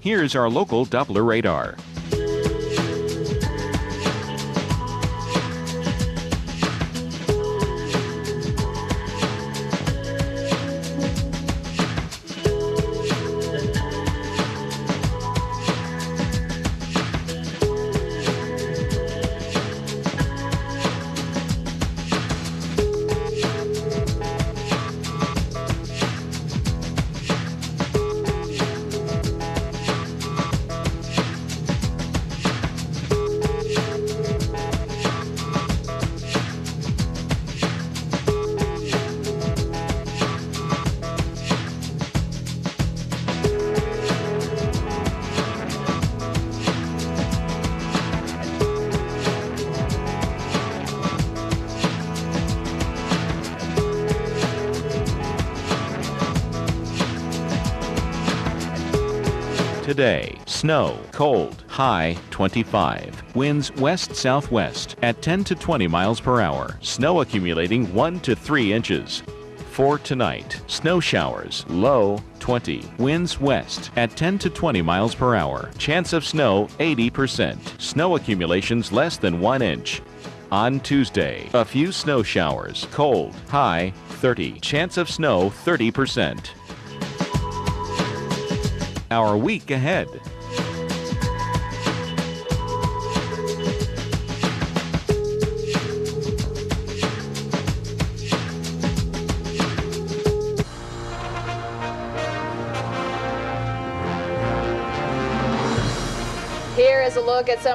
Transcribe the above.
Here's our local Doppler radar. Today, snow, cold, high 25. Winds west-southwest at 10 to 20 miles per hour. Snow accumulating 1 to 3 inches. For tonight, snow showers, low 20. Winds west at 10 to 20 miles per hour. Chance of snow 80%. Snow accumulations less than 1 inch. On Tuesday, a few snow showers, cold, high 30. Chance of snow 30%. Our week ahead. Here is a look at some